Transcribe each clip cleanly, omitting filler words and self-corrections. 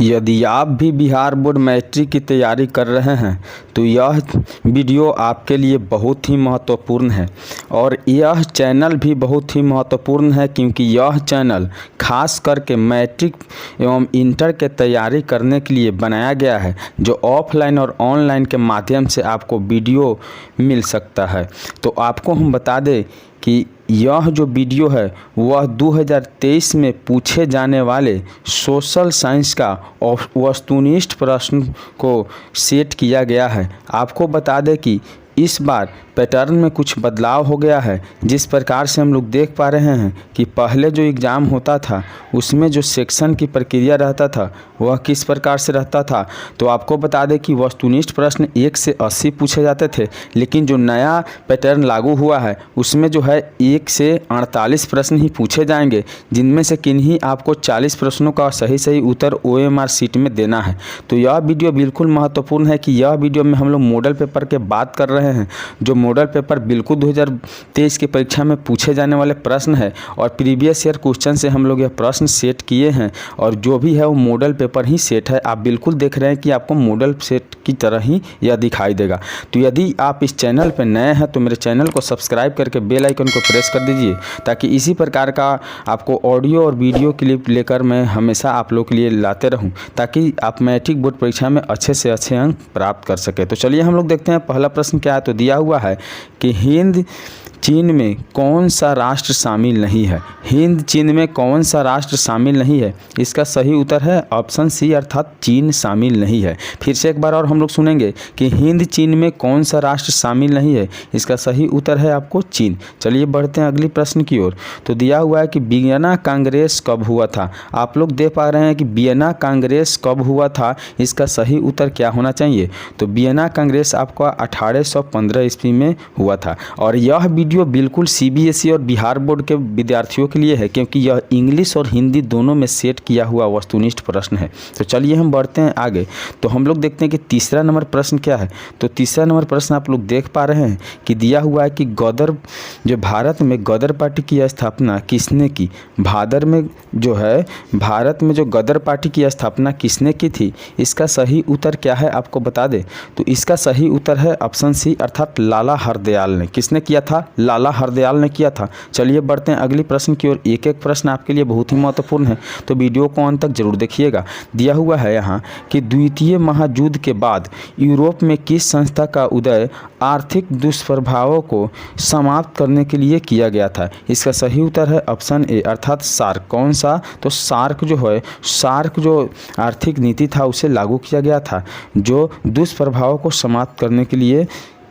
यदि आप भी बिहार बोर्ड मैट्रिक की तैयारी कर रहे हैं तो यह वीडियो आपके लिए बहुत ही महत्वपूर्ण है और यह चैनल भी बहुत ही महत्वपूर्ण है, क्योंकि यह चैनल खास करके मैट्रिक एवं इंटर के तैयारी करने के लिए बनाया गया है, जो ऑफलाइन और ऑनलाइन के माध्यम से आपको वीडियो मिल सकता है। तो आपको हम बता दें कि यह जो वीडियो है वह 2023 में पूछे जाने वाले सोशल साइंस का वस्तुनिष्ठ प्रश्न को सेट किया गया है। आपको बता दें कि इस बार पैटर्न में कुछ बदलाव हो गया है। जिस प्रकार से हम लोग देख पा रहे हैं कि पहले जो एग्ज़ाम होता था उसमें जो सेक्शन की प्रक्रिया रहता था वह किस प्रकार से रहता था, तो आपको बता दें कि वस्तुनिष्ठ प्रश्न 1 से 80 पूछे जाते थे, लेकिन जो नया पैटर्न लागू हुआ है उसमें जो है 1 से 48 प्रश्न ही पूछे जाएंगे, जिनमें से किन्हीं आपको 40 प्रश्नों का सही उत्तर OMR शीट में देना है। तो यह वीडियो बिल्कुल महत्वपूर्ण है कि यह वीडियो में हम लोग मॉडल पेपर के बात कर रहे हैं, जो मॉडल पेपर बिल्कुल 2023 की परीक्षा में पूछे जाने वाले प्रश्न है और प्रीवियस ईयर क्वेश्चन से हम लोग यह प्रश्न सेट किए हैं और जो भी है वो मॉडल पेपर ही सेट है। आप बिल्कुल देख रहे हैं कि आपको मॉडल सेट की तरह ही यह दिखाई देगा। तो यदि आप इस चैनल पर नए हैं तो मेरे चैनल को सब्सक्राइब करके बेल आइकन को प्रेस कर दीजिए, ताकि इसी प्रकार का आपको ऑडियो और वीडियो क्लिप लेकर मैं हमेशा आप लोग के लिए लाते रहूं, ताकि आप मैट्रिक बोर्ड परीक्षा में अच्छे से अच्छे अंक प्राप्त कर सके। तो चलिए हम लोग देखते हैं पहला प्रश्न क्या है। तो दिया हुआ है कि हिंद चीन में कौन सा राष्ट्र शामिल नहीं है। हिंद चीन में कौन सा राष्ट्र शामिल नहीं है, इसका सही उत्तर है ऑप्शन सी, अर्थात चीन शामिल नहीं है। फिर से एक बार और हम लोग सुनेंगे कि हिंद चीन में कौन सा राष्ट्र शामिल नहीं है, इसका सही उत्तर है आपको चीन। चलिए बढ़ते हैं अगली प्रश्न की ओर। तो दिया हुआ है कि वियना कांग्रेस कब हुआ था। आप लोग देख पा रहे हैं कि वियना कांग्रेस कब हुआ था, इसका सही उत्तर क्या होना चाहिए। तो वियना कांग्रेस आपका 1815 ईस्वी में हुआ था और यह वीडियो बिल्कुल CBSE और बिहार बोर्ड के विद्यार्थियों के लिए है, क्योंकि यह इंग्लिश और हिंदी दोनों में सेट किया हुआ वस्तुनिष्ठ प्रश्न है। तो चलिए हम बढ़ते हैं आगे। तो हम लोग देखते हैं कि तीसरा नंबर प्रश्न क्या है। तो तीसरा नंबर प्रश्न आप लोग देख पा रहे हैं कि दिया हुआ है कि गदर जो भारत में गदर पार्टी की स्थापना किसने की। भारत में जो गदर पार्टी की स्थापना किसने की थी, इसका सही उत्तर क्या है आपको बता दें। तो इसका सही उत्तर है ऑप्शन सी, अर्थात लाला हरदयाल ने। किसने किया था, लाला हरदयाल ने किया था। चलिए बढ़ते हैं अगली प्रश्न की ओर। एक एक प्रश्न आपके लिए बहुत ही महत्वपूर्ण है, तो वीडियो को अंत तक जरूर देखिएगा। दिया हुआ है यहाँ कि द्वितीय महायुद्ध के बाद यूरोप में किस संस्था का उदय आर्थिक दुष्प्रभावों को समाप्त करने के लिए किया गया था। इसका सही उत्तर है ऑप्शन ए, अर्थात सार्क। कौन सा, तो सार्क जो आर्थिक नीति था उसे लागू किया गया था, जो दुष्प्रभावों को समाप्त करने के लिए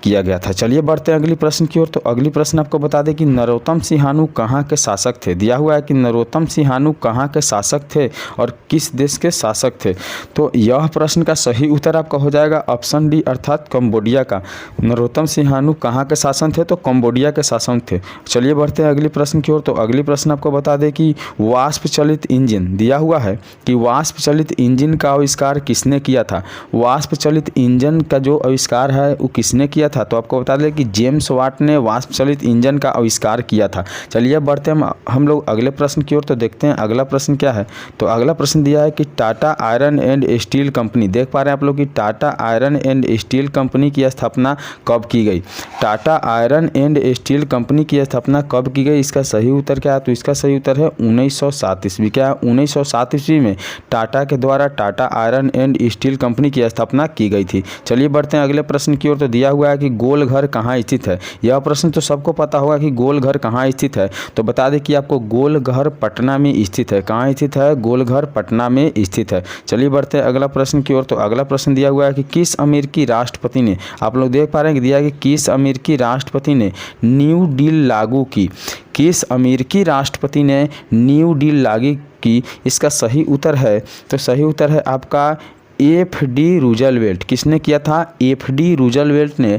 किया गया था। चलिए बढ़ते हैं अगली प्रश्न की ओर। तो अगली प्रश्न आपको बता दें कि नरोत्तम सिंहाणु कहाँ के शासक थे। दिया हुआ है कि नरोत्तम सिंहाणु कहाँ के शासक थे और किस देश के शासक थे। तो यह प्रश्न का सही उत्तर आपका हो जाएगा ऑप्शन डी, अर्थात कंबोडिया का। नरोत्तम सिंहाणु कहाँ के शासन थे, तो कंबोडिया के शासन थे। चलिए बढ़ते हैं अगली प्रश्न की ओर। तो अगली प्रश्न आपको बता दें कि वाष्प चलित इंजन। दिया हुआ है कि वाष्प चलित इंजन का आविष्कार किसने किया था। वाष्प चलित इंजन का जो आविष्कार है वो किसने किया था, तो आपको बता दें कि जेम्स वाट ने वाष्प चलित इंजन का आविष्कार किया था। चलिए बढ़ते हैं हम लोग अगले प्रश्न की ओर। तो देखते हैं अगला प्रश्न क्या है। तो अगला प्रश्न दिया है कि Tata iron and steel company, देख पा रहे हैं आप लोग कि Tata iron and steel company की स्थापना कब की गई। Tata iron and steel company की स्थापना कब की गई, इसका सही उत्तर क्या है। तो इसका सही उत्तर है 1907 ईस्वी। क्या है, 1907 ईस्वी में टाटा के द्वारा Tata iron and steel company की स्थापना की गई थी। चलिए बढ़ते हैं अगले प्रश्न की ओर। तो दिया हुआ है कि गोल घर कहाँ स्थित है। यह प्रश्न तो सबको पता होगा कि गोल घर कहाँ स्थित है। तो बता दें कि आपको गोल घर पटना में स्थित है। कहाँ स्थित है, गोल घर पटना में स्थित है। चलिए बढ़ते हैं अगला प्रश्न की ओर। तो अगला प्रश्न दिया हुआ है कि किस अमेरिकी राष्ट्रपति ने, आप लोग देख पा रहे हैं कि दिया है कि किस अमेरिकी राष्ट्रपति ने न्यू डील लागू की। किस अमेरिकी राष्ट्रपति ने न्यू डील लागू की, इसका सही उत्तर है, तो सही उत्तर है आपका FD रूजवेल्ट। किसने किया था, FD रूजवेल्ट ने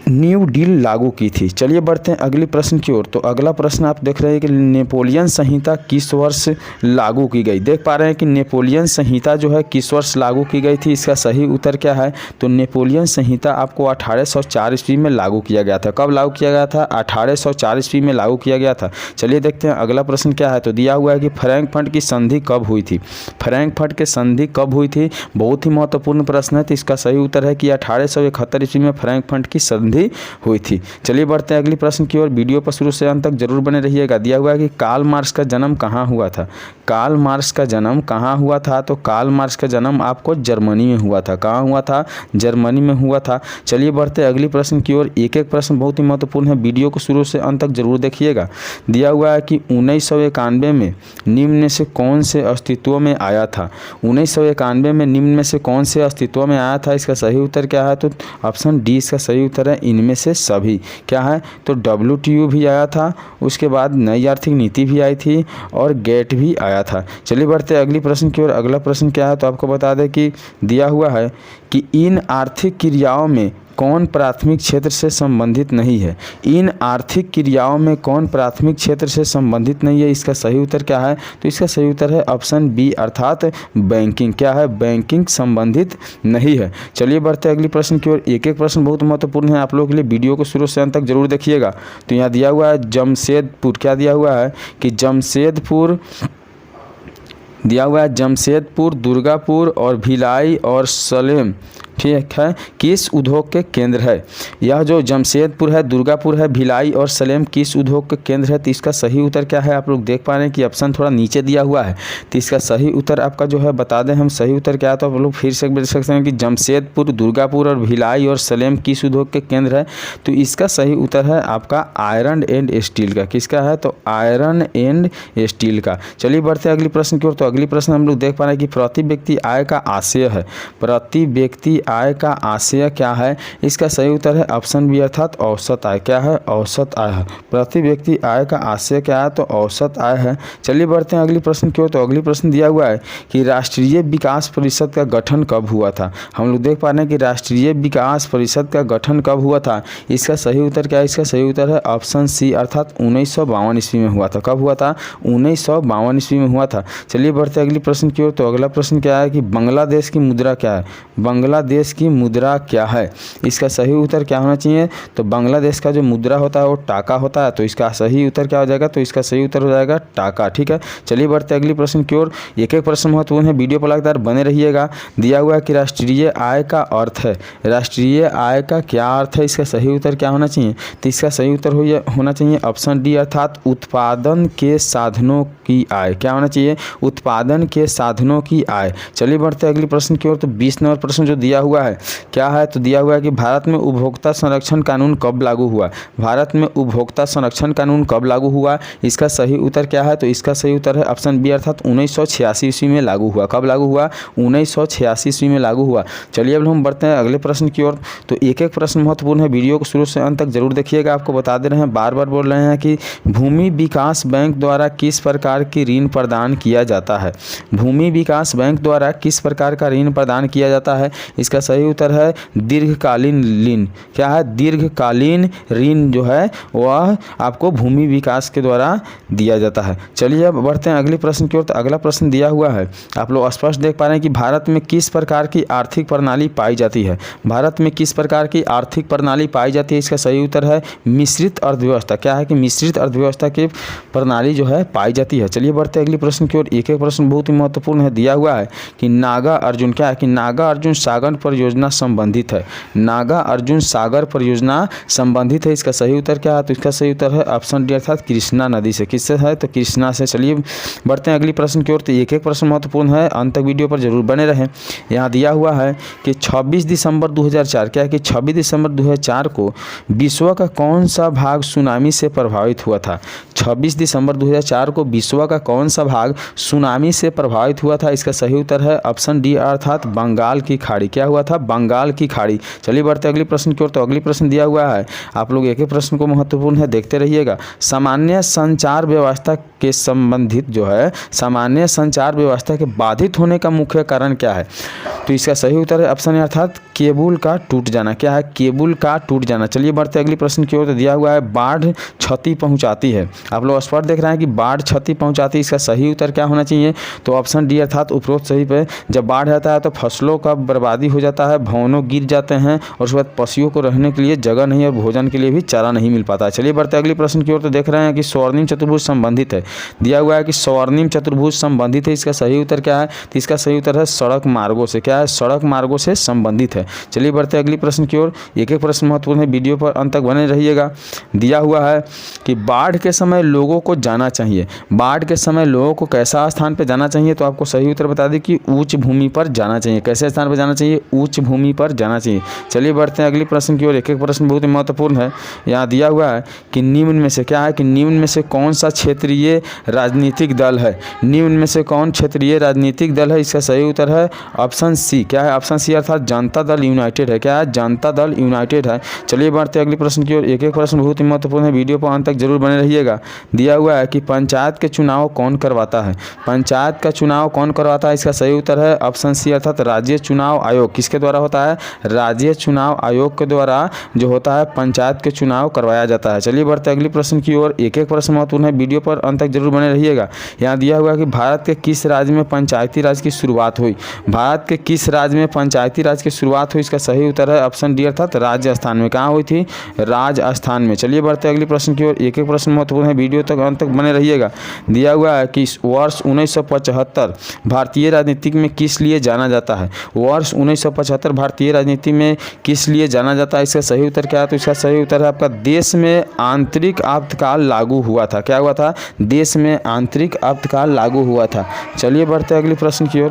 न्यू डील लागू की थी। चलिए बढ़ते हैं अगले प्रश्न की ओर। तो अगला प्रश्न आप देख रहे हैं कि नेपोलियन संहिता किस वर्ष लागू की गई। देख पा रहे हैं कि नेपोलियन संहिता जो है किस वर्ष लागू की गई थी। इसका सही उत्तर क्या है? तो नेपोलियन संहिता आपको 1804 ईस्वी में लागू किया गया था। कब लागू किया गया था? 1804 ईस्वी में लागू किया गया था। चलिए देखते हैं अगला प्रश्न क्या है। तो दिया हुआ है कि फ्रैंकफर्ट की संधि कब हुई थी। फ्रैंकफर्ट की संधि कब हुई थी? बहुत ही महत्वपूर्ण प्रश्न है। तो इसका सही उत्तर है कि 1871 ईस्वी में फ्रैंकफर्ट की संधि हुई थी। चलिए बढ़ते हैं अगली प्रश्न की ओर। वीडियो पर शुरू से अंत तक जरूर बने रहिएगा। दिया हुआ है कि कार्ल मार्क्स का जन्म कहाँ हुआ था। कार्ल मार्क्स का जन्म कहाँ हुआ था? तो कार्ल मार्क्स का जन्म आपको जर्मनी में हुआ था। कहाँ हुआ था? जर्मनी में हुआ था। चलिए बढ़ते हैं अगली प्रश्न की ओर। एक एक प्रश्न बहुत ही महत्वपूर्ण है, वीडियो को शुरू से अंत तक जरूर देखिएगा। दिया हुआ है कि 1991 में निम्न में से कौन से अस्तित्व में आया था। 1991 में निम्न में से कौन से अस्तित्व में आया था? इसका सही उत्तर क्या है? तो ऑप्शन डी इसका सही उत्तर है, इनमें से सभी। क्या है? तो WTO भी आया था, उसके बाद नई आर्थिक नीति भी आई थी और गेट भी आया था। चलिए बढ़ते हैं अगली प्रश्न की ओर। अगला प्रश्न क्या है? तो आपको बता दें कि दिया हुआ है कि इन आर्थिक क्रियाओं में कौन प्राथमिक क्षेत्र से संबंधित नहीं है। इन आर्थिक क्रियाओं में कौन प्राथमिक क्षेत्र से संबंधित नहीं है? इसका सही उत्तर क्या है? तो इसका सही उत्तर है ऑप्शन बी अर्थात बैंकिंग। क्या है? बैंकिंग संबंधित नहीं है। चलिए बढ़ते हैं अगली प्रश्न की ओर। एक एक प्रश्न बहुत महत्वपूर्ण है आप लोगों के लिए, वीडियो को शुरू से अंत तक जरूर देखिएगा। तो यहाँ दिया हुआ है जमशेदपुर। क्या दिया हुआ है कि जमशेदपुर, दिया हुआ है जमशेदपुर, दुर्गापुर और भिलाई और सलेम, ठीक है, किस उद्योग के केंद्र है। यह जो जमशेदपुर है, दुर्गापुर है, भिलाई और सलेम किस उद्योग के केंद्र है। तो इसका सही उत्तर क्या है? आप लोग देख पा रहे हैं कि ऑप्शन थोड़ा नीचे दिया हुआ है। तो इसका सही उत्तर आपका जो है बता दें हम सही उत्तर क्या है। तो आप लोग फिर से देख सकते हैं कि जमशेदपुर, दुर्गापुर और भिलाई और सलेम किस उद्योग के केंद्र है। तो इसका सही उत्तर है आपका आयरन एंड स्टील का। किसका है? तो आयरन एंड स्टील का। चलिए बढ़ते हैं अगली प्रश्न की ओर। तो अगली प्रश्न हम लोग देख पा रहे हैं कि प्रति व्यक्ति आय का आशय है। प्रति व्यक्ति आय का आशय क्या है? इसका सही उत्तर है ऑप्शन बी अर्थात औसत आय। क्या है? औसत आय है। प्रति व्यक्ति आय का आशय क्या है? तो औसत आय है। चलिए बढ़ते हैं अगली प्रश्न की ओर। तो अगली प्रश्न दिया हुआ है कि राष्ट्रीय विकास परिषद का गठन कब हुआ था। हम लोग देख पा रहे हैं कि राष्ट्रीय विकास परिषद का गठन कब हुआ था। इसका सही उत्तर क्या है? इसका सही उत्तर है ऑप्शन सी अर्थात 1952 ईस्वी में हुआ था। कब हुआ था? 1952 ईस्वी में हुआ था। चलिए बढ़ते हैं अगली प्रश्न की ओर। तो अगला प्रश्न क्या है कि बांग्लादेश की मुद्रा क्या है। बांग्लादेश की मुद्रा क्या है? इसका सही उत्तर क्या होना चाहिए? तो बांग्लादेश का जो मुद्रा होता है वो टाका होता है। तो इसका सही उत्तर क्या हो जाएगा? तो इसका सही उत्तर हो जाएगा टाका। ठीक है, चलिए बढ़ते हैं अगली प्रश्न की ओर। एक एक प्रश्न महत्वपूर्ण है, वीडियो पर लगातार बने रहिएगा। दिया हुआ है कि राष्ट्रीय आय का अर्थ है। राष्ट्रीय आय का क्या अर्थ है? इसका सही उत्तर क्या होना चाहिए? तो इसका सही उत्तर होना चाहिए ऑप्शन डी अर्थात उत्पादन के साधनों की आय। क्या होना चाहिए? उत्पादन के साधनों की आय। चलिए बढ़ते हैं अगली प्रश्न की ओर। तो 20 नंबर प्रश्न जो दिया हुआ है क्या है? तो दिया हुआ है कि भारत में उपभोक्ता संरक्षण कानून कब लागू हुआ। भारत में उपभोक्ता संरक्षण कानून कब लागू हुआ? इसका सही उत्तर क्या है? तो इसका सही उत्तर है ऑप्शन बी अर्थात 1986 ईस्वी में लागू हुआ। कब लागू हुआ? 1986 ईस्वी में लागू हुआ। चलिए अब हम बढ़ते हैं अगले प्रश्न की ओर। तो एक एक प्रश्न महत्वपूर्ण है, वीडियो को शुरू से अंत तक जरूर देखिएगा। आपको बता दे रहे हैं, बार बार बोल रहे हैं कि भूमि विकास बैंक द्वारा किस प्रकार की ऋण प्रदान किया जाता है। भूमि विकास बैंक द्वारा किस प्रकार का ऋण प्रदान किया जाता है? इसका सही उत्तर है दीर्घकालीन ऋण। क्या है? दीर्घकालीन ऋण जो है वह आपको भूमि विकास के द्वारा दिया जाता है। चलिए अब बढ़ते हैं अगले प्रश्न की ओर। तो अगला प्रश्न दिया हुआ है, आप लोग स्पष्ट देख पा रहे हैं कि भारत में किस प्रकार की आर्थिक प्रणाली पाई जाती है। भारत में किस प्रकार की आर्थिक प्रणाली पाई जाती है? इसका सही उत्तर है मिश्रित अर्थव्यवस्था। क्या है? कि मिश्रित अर्थव्यवस्था की प्रणाली जो है पाई जाती है। चलिए बढ़ते हैं अगले प्रश्न की ओर। एक एक प्रश्न बहुत ही महत्वपूर्ण है। दिया हुआ है कि नागा अर्जुन, क्या है? कि नागा अर्जुन सागर परियोजना संबंधित है। नागा अर्जुन सागर परियोजना संबंधित है। इसका सही उत्तर क्या है? तो इसका सही उत्तर है ऑप्शन डी अर्थात कृष्णा नदी से। किससे है? तो कृष्णा से। चलिए बढ़ते हैं अगली प्रश्न की ओर। तो एक एक प्रश्न महत्वपूर्ण है, अंत तक वीडियो पर जरूर बने रहें। यहाँ दिया हुआ है कि 26 दिसंबर 2004, क्या है कि 26 दिसंबर 2004 को विश्व का कौन सा भाग सुनामी से प्रभावित हुआ था। 26 दिसंबर 2004 को विश्व का कौन सा भाग सुनामी से प्रभावित हुआ था? इसका सही उत्तर है ऑप्शन डी अर्थात बंगाल की खाड़ी। क्या हुआ था बंगाल की खाड़ी। चलिए बढ़ते अगले प्रश्न की ओर। तो अगली प्रश्न दिया हुआ है, आप लोग एक एक प्रश्न को महत्वपूर्ण है देखते रहिएगा। सामान्य संचार व्यवस्था के संबंधित जो है, सामान्य संचार व्यवस्था के बाधित होने का मुख्य कारण क्या है? तो इसका सही उत्तर है ऑप्शन है अर्थात केबल का टूट जाना। क्या है? केबल का टूट जाना। चलिए बढ़ते अगली प्रश्न की ओर। तो दिया हुआ है बाढ़ क्षति पहुंचाती है। आप लोग स्पष्ट देख रहे हैं कि बाढ़ क्षति पहुंचाती है। इसका सही उत्तर क्या होना चाहिए? तो ऑप्शन डी अर्थात उपरोक्त सही पे। जब बाढ़ आता है तो फसलों का बर्बादी हो जाता है, भवनों गिर जाते हैं और उसके बाद पशुओं को रहने के लिए जगह नहीं और भोजन के लिए भी चारा नहीं मिल पाता है। चलिए बढ़ते अगली प्रश्न की ओर। तो देख रहे हैं कि स्वर्णिम चतुर्भुज संबंधित है। दिया हुआ है कि स्वर्णिम चतुर्भुज संबंधित है। इसका सही उत्तर क्या है? तो इसका सही उत्तर है सड़क मार्गों से। क्या है? सड़क मार्गों से संबंधित है। चलिए बढ़ते अगली प्रश्न की ओर। एक एक प्रश्न महत्वपूर्ण है, वीडियो पर अंत तक बने रहिएगा। दिया हुआ है कि बाढ़ के समय लोगों को जाना चाहिए। बाढ़ के समय लोगों को कैसा स्थान पर जाना चाहिए? तो आपको सही उत्तर बता दें कि उच्च भूमि पर जाना चाहिए। कैसे स्थान पर जाना चाहिए? उच्च भूमि पर जाना चाहिए। चलिए बढ़ते हैं अगली प्रश्न की ओर। एक एक प्रश्न बहुत ही महत्वपूर्ण है। यहाँ दिया हुआ है कि निम्न में से क्या है कि निम्न में से कौन सा क्षेत्रीय राजनीतिक दल है? निम्न में से कौन क्षेत्रीय राजनीतिक दल है? इसका सही उत्तर है ऑप्शन सी। क्या है? ऑप्शन सी अर्थात जनता दल यूनाइटेड है। क्या है? जनता दल यूनाइटेड है। चलिए बढ़ते अगले प्रश्न की ओर। एक एक प्रश्न बहुत ही महत्वपूर्ण है, वीडियो पर अंत तक जरूर बने रहिएगा। दिया हुआ है कि पंचायत के चुनाव कौन करवाता है? पंचायत का चुनाव कौन करवाता है? इसका सही उत्तर है ऑप्शन सी अर्थात राज्य चुनाव आयोग। किसके द्वारा होता है? राज्य चुनाव आयोग के द्वारा जो होता है पंचायत के चुनाव करवाया जाता है। चलिए बढ़ते अगली प्रश्न की ओर। एक एक प्रश्न महत्वपूर्ण है, वीडियो पर अंत तक जरूर बने रहिएगा। यहाँ दिया हुआ है कि भारत के किस राज्य में पंचायती राज की शुरुआत हुई? भारत के किस राज्य में पंचायती राज की शुरुआत हुई? इसका सही उत्तर है ऑप्शन डी अर्थात राजस्थान में। कहाँ हुई थी? राजस्थान में। चलिए बढ़ते अगली प्रश्न की ओर। एक एक प्रश्न महत्वपूर्ण है, वीडियो तक अंत तक बने रहिएगा। दिया हुआ है कि वर्ष 1975 भारतीय राजनीति में किस लिए जाना जाता है? वर्ष 1975 भारतीय राजनीति में किस लिए जाना जाता है? इसका सही उत्तर क्या है? तो इसका सही उत्तर है आपका देश में आंतरिक आपातकाल लागू हुआ था। क्या हुआ था? देश में आंतरिक आपातकाल लागू हुआ था। चलिए बढ़ते अगले प्रश्न की ओर।